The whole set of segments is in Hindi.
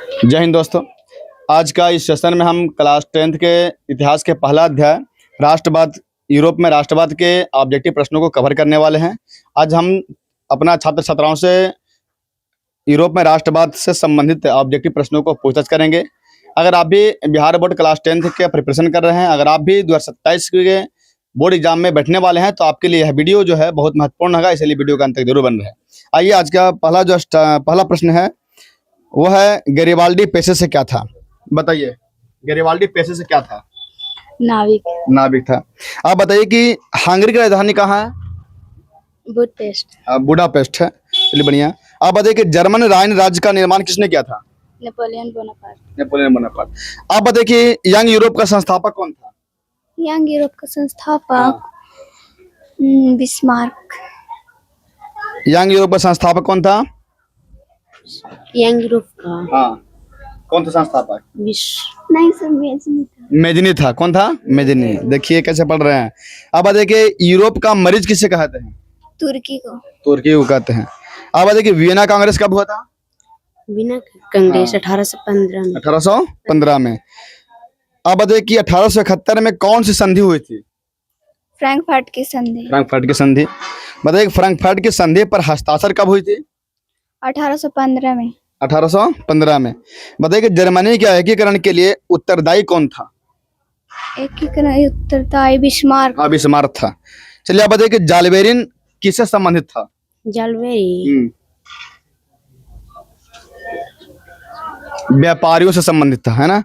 जय हिंद दोस्तों। आज का इस सेशन में हम क्लास 10th के इतिहास के पहला अध्याय राष्ट्रवाद, यूरोप में राष्ट्रवाद के ऑब्जेक्टिव प्रश्नों को कवर करने वाले हैं। आज हम अपना छात्र छात्राओं से यूरोप में राष्ट्रवाद से संबंधित ऑब्जेक्टिव प्रश्नों को पूछताछ करेंगे। अगर आप भी बिहार बोर्ड क्लास 10th के प्रिपरेशन कर रहे हैं, अगर आप भी 2027 के बोर्ड एग्जाम में बैठने वाले हैं, तो आपके लिए यह वीडियो जो है बहुत महत्वपूर्ण होगा, इसलिए वीडियो का अंत तक जरूर बन रहे हैं। आइए, आज का पहला प्रश्न है, वो है गैरिबाल्डी पेशे से क्या था? बताइए, गैरिबाल्डी पेशे से क्या था? नाविक था। आप बताइए कि हंगरी की राजधानी कहाँ है? बुडापेस्ट है। चलिए, बढ़िया। आप बताइए कि जर्मन राइन राज्य का निर्माण किसने किया था? Napoleon Bonaparte. आप बताइए कि यंग यूरोप का संस्थापक कौन था? यंग यूरोप का संस्थापक बिस्मार्क। यंग यूरोप का संस्थापक कौन था? यंग यूरोप का कौन था संस्थापक? नहीं सर, मेजनी था। कौन था? मेजनी। देखिए कैसे पढ़ रहे हैं। अब देखिए, यूरोप का मरीज किसे कहते हैं? तुर्की को कहते हैं। अब देखिए, वियना कांग्रेस कब हुआ था? वियना कांग्रेस 1815 में। अब देखिए, 1871 में कौन सी संधि हुई थी? फ्रैंकफर्ट की संधि। बताइए, फ्रैंकफर्ट की संधि पर हस्ताक्षर कब हुई थी? 1815 में। बताइए कि जर्मनी के एकीकरण के लिए उत्तरदायी कौन था? उत्तरदायी बिस्मार्क था। चलिए, आप बताइए कि जाल्बेरिन किससे संबंधित था? व्यापारियों से संबंधित था, है ना?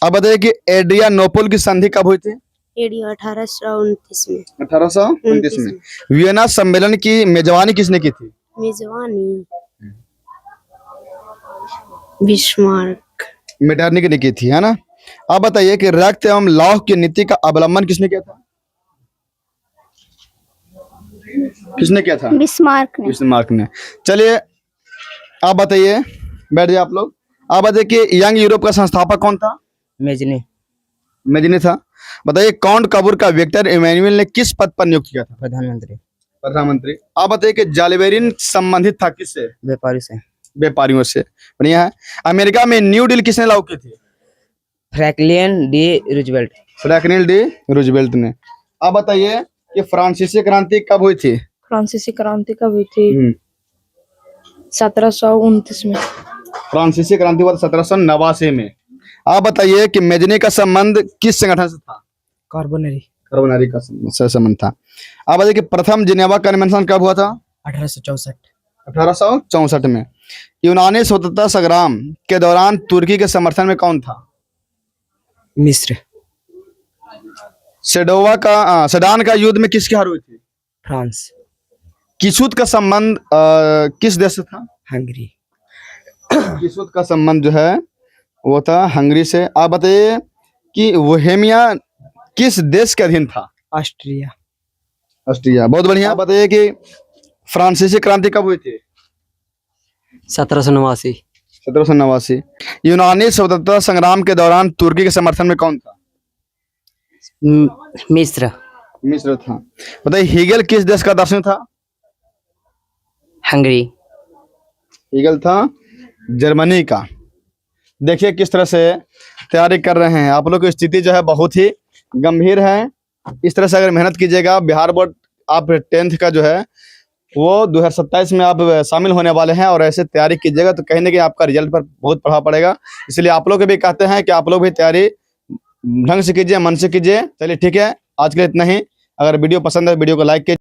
अब बताइए कि एड्रियानोपल की संधि कब हुई थी? 1829 में। वियना सम्मेलन की मेजबानी किसने की थी? बिस्मार्क। मेटरनिक ने की थी, है ना? अब बताइए कि रक्त एवं लौह की नीति का अवलंबन किसने किया था? बिस्मार्क ने। चलिए, आप बताइए, बैठ जाइए आप लोग। आप बताइए कि यंग यूरोप का संस्थापक कौन था? मेजनी था। बताइए, काउंट कबूर का विक्टर इमैनुअल ने किस पद पर नियुक्त किया था? प्रधानमंत्री। आप बताइए कि जाल्बेरिन संबंधित था किससे? व्यापारियों से। बढ़िया है। अमेरिका में न्यू डील किसने लागू की थी? फ्रैंकलिन डी रूजवेल्ट ने। आप बताइए कि फ्रांसीसी क्रांति कब हुई थी? 1729 में। फ्रांसीसी क्रांति हुआ 1789 में। आप बताइए कि मेजनी का संबंध किस संगठन से था? कार्बोनरी का संबंध था। आप बताइए कि प्रथम जिनेवा कन्वेंशन कब हुआ था? 1864 में। यूनानी स्वतंत्रता संग्राम के दौरान तुर्की के समर्थन में कौन था? मिस्र। सेडान का युद्ध में किसकी हार हुई थी? फ्रांस। किशुत का संबंध किस देश से था? हंगरी। किशुत का संबंध जो है वो था हंगरी से। आप बताइए कि बोहेमिया किस देश के अधीन था? ऑस्ट्रिया। बहुत बढ़िया। आप बताइए कि फ्रांसीसी क्रांति कब हुई थी? 1789। यूनानी स्वतंत्रता संग्राम के दौरान तुर्की के समर्थन में कौन था? मिस्र था। बताइए, हीगल किस देश का दार्शनिक था? हंगरी। हीगल था जर्मनी का। देखिए किस तरह से तैयारी कर रहे हैं। आप लोग की स्थिति जो है बहुत ही गंभीर है। इस तरह से अगर मेहनत कीजिएगा, बिहार बोर्ड आप 10th का जो है वो 2027 में आप शामिल होने वाले हैं, और ऐसे तैयारी कीजिएगा तो कहीं ना कहीं आपका रिजल्ट पर बहुत प्रभाव पड़ेगा। इसलिए आप लोग भी कहते हैं कि आप लोग भी तैयारी ढंग से कीजिए, मन से कीजिए। चलिए, ठीक है, आज के लिए इतना ही। अगर वीडियो पसंद है, वीडियो को लाइक कीजिए।